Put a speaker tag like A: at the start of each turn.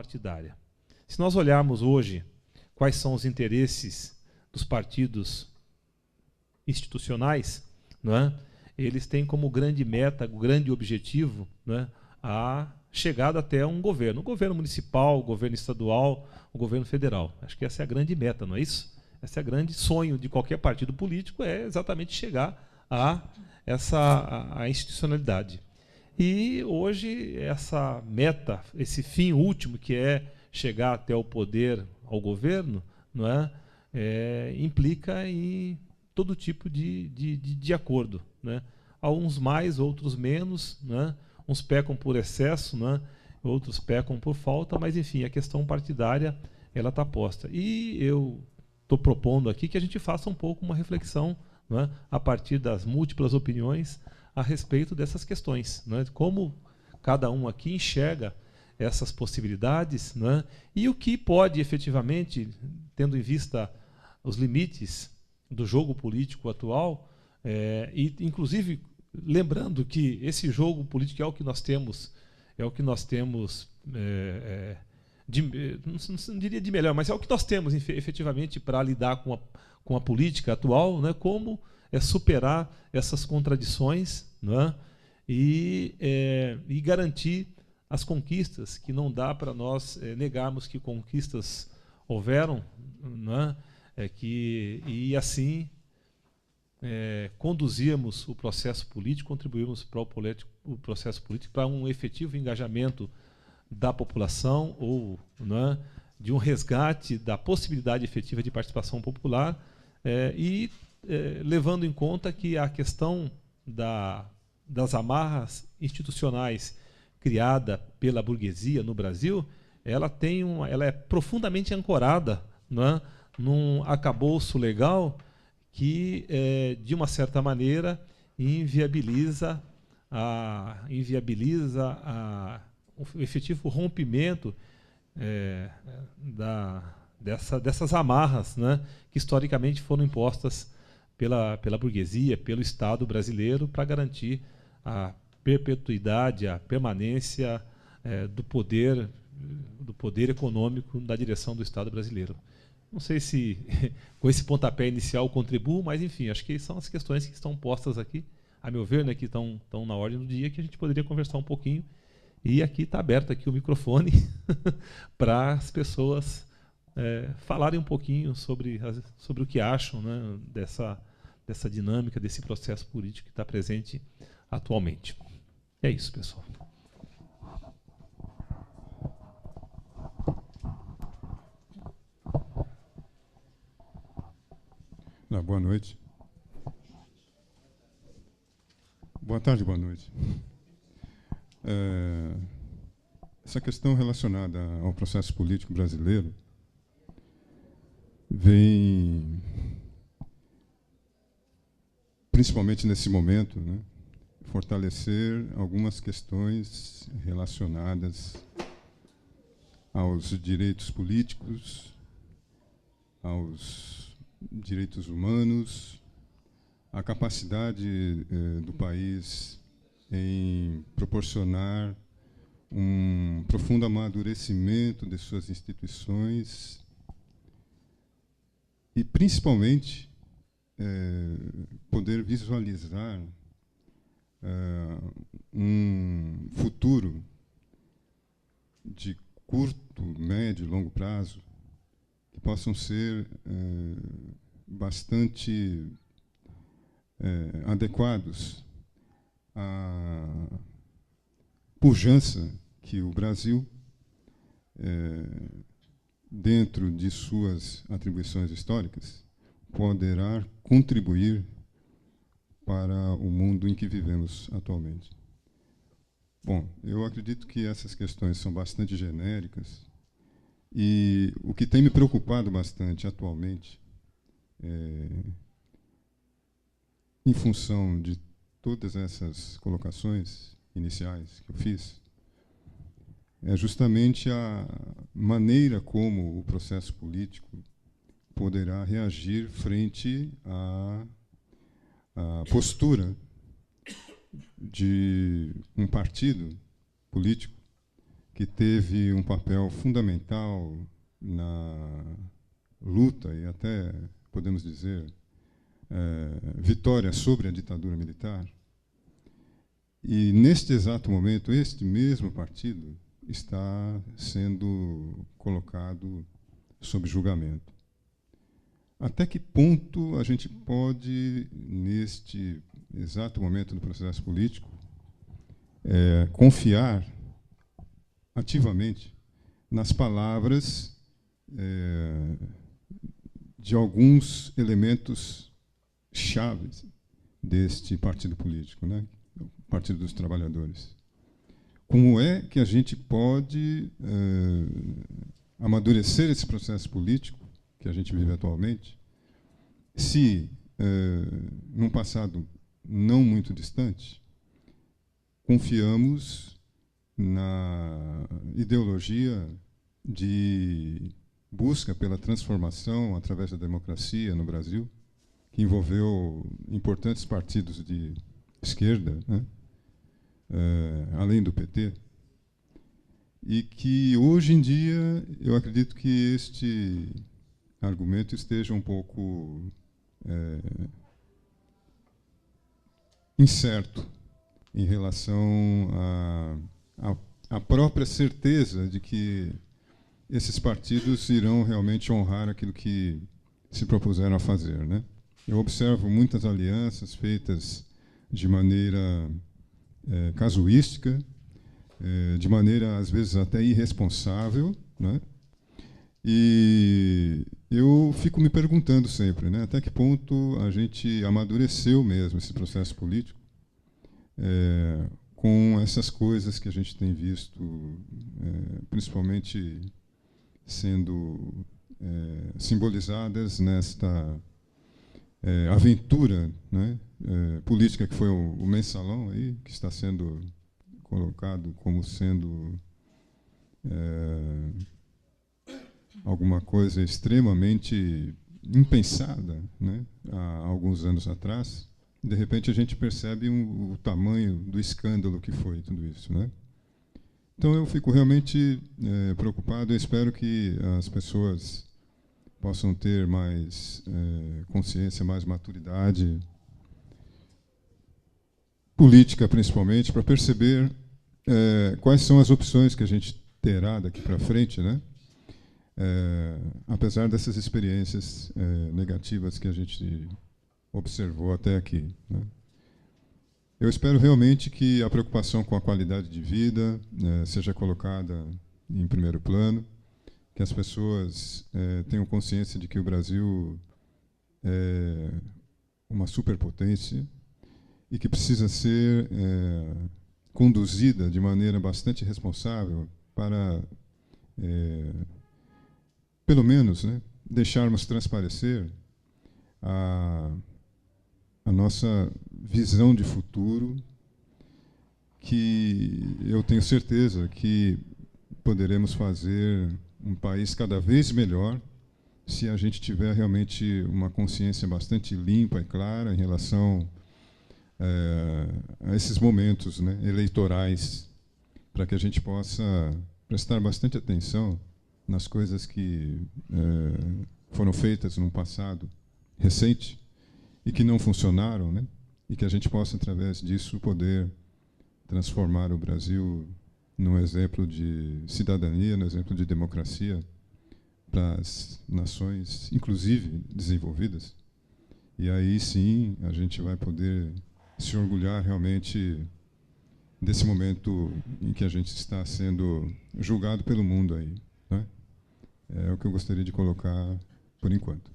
A: partidária. Se nós olharmos hoje quais são os interesses dos partidos institucionais, não é? Eles têm como grande meta, grande objetivo, não é? A chegada até um governo. O governo municipal, o governo estadual, o governo federal. Acho que essa é a grande meta, não é isso? Esse é o grande sonho de qualquer partido político, é exatamente chegar a a institucionalidade. E hoje essa meta, esse fim último, que é chegar até o poder, ao governo, não é? Implica em todo tipo de acordo, né? Alguns mais, outros menos, né? Uns pecam por excesso, né? Outros pecam por falta, mas enfim, a questão partidária ela está posta. E eu estou propondo aqui que a gente faça um pouco uma reflexão, né? A partir das múltiplas opiniões a respeito dessas questões, né? Como cada um aqui enxerga essas possibilidades, né? E o que pode efetivamente, tendo em vista os limites do jogo político atual, e inclusive lembrando que esse jogo político é o que nós temos, não diria de melhor, mas é o que nós temos efetivamente para lidar com a política atual, né? Como superar essas contradições, né? E garantir as conquistas, que não dá para nós negarmos que conquistas houveram, né? E assim conduzirmos o processo político, contribuirmos para o processo político, para um efetivo engajamento da população, ou, né, de um resgate da possibilidade efetiva de participação popular, levando em conta que a questão das amarras institucionais criada pela burguesia no Brasil, ela é profundamente ancorada, né, num arcabouço legal que, de uma certa maneira, inviabiliza o efetivo rompimento dessas amarras, né, que historicamente foram impostas pela burguesia, pelo Estado brasileiro, para garantir a perpetuidade, a permanência do poder econômico da direção do Estado brasileiro. Não sei se com esse pontapé inicial contribuo, mas enfim, acho que são as questões que estão postas aqui, a meu ver, né, que estão na ordem do dia, que a gente poderia conversar um pouquinho. E aqui está aberto aqui o microfone para as pessoas falarem um pouquinho sobre o que acham, né, dessa dinâmica, desse processo político que está presente atualmente. É isso, pessoal.
B: Boa noite. Boa tarde, boa noite. Essa questão relacionada ao processo político brasileiro vem, principalmente nesse momento, né, fortalecer algumas questões relacionadas aos direitos políticos, aos direitos humanos, a capacidade do país em proporcionar um profundo amadurecimento de suas instituições e, principalmente, poder visualizar um futuro de curto, médio e longo prazo que possam ser bastante adequados à pujança que o Brasil, dentro de suas atribuições históricas, poderá contribuir para o mundo em que vivemos atualmente. Bom, eu acredito que essas questões são bastante genéricas e o que tem me preocupado bastante atualmente, em função de todas essas colocações iniciais que eu fiz, é justamente a maneira como o processo político poderá reagir frente à postura de um partido político que teve um papel fundamental na luta e até, podemos dizer, vitória sobre a ditadura militar. E, neste exato momento, este mesmo partido está sendo colocado sob julgamento. Até que ponto a gente pode, neste exato momento do processo político, confiar ativamente nas palavras de alguns elementos chaves deste partido político, né? O Partido dos Trabalhadores. Como é que a gente pode amadurecer esse processo político que a gente vive atualmente, se, num passado não muito distante, confiamos na ideologia de busca pela transformação através da democracia no Brasil, que envolveu importantes partidos de esquerda, né? Além do PT, e que, hoje em dia, eu acredito que este argumento esteja um pouco incerto em relação à própria certeza de que esses partidos irão realmente honrar aquilo que se propuseram a fazer, né? Eu observo muitas alianças feitas de maneira casuística, de maneira, às vezes, até irresponsável, né? E eu fico me perguntando sempre, né, até que ponto a gente amadureceu mesmo esse processo político com essas coisas que a gente tem visto, principalmente sendo simbolizadas nesta aventura, né, política que foi o mensalão, aí, que está sendo colocado como sendo alguma coisa extremamente impensada, né, há alguns anos atrás. De repente a gente percebe o tamanho do escândalo que foi tudo isso, né? Então eu fico realmente preocupado. Eu espero que as pessoas possam ter mais consciência, mais maturidade política, principalmente, para perceber quais são as opções que a gente terá daqui para frente, né? Apesar dessas experiências negativas que a gente observou até aqui, né? Eu espero realmente que a preocupação com a qualidade de vida seja colocada em primeiro plano, que as pessoas tenham consciência de que o Brasil é uma superpotência e que precisa ser conduzida de maneira bastante responsável para, pelo menos, né, deixarmos transparecer a nossa visão de futuro, que eu tenho certeza que poderemos fazer um país cada vez melhor se a gente tiver realmente uma consciência bastante limpa e clara em relação a esses momentos, né, eleitorais, para que a gente possa prestar bastante atenção nas coisas que foram feitas num passado recente e que não funcionaram, né? E que a gente possa, através disso, poder transformar o Brasil num exemplo de cidadania, num exemplo de democracia para as nações, inclusive desenvolvidas. E aí, sim, a gente vai poder se orgulhar realmente desse momento em que a gente está sendo julgado pelo mundo aí, né? É o que eu gostaria de colocar por enquanto.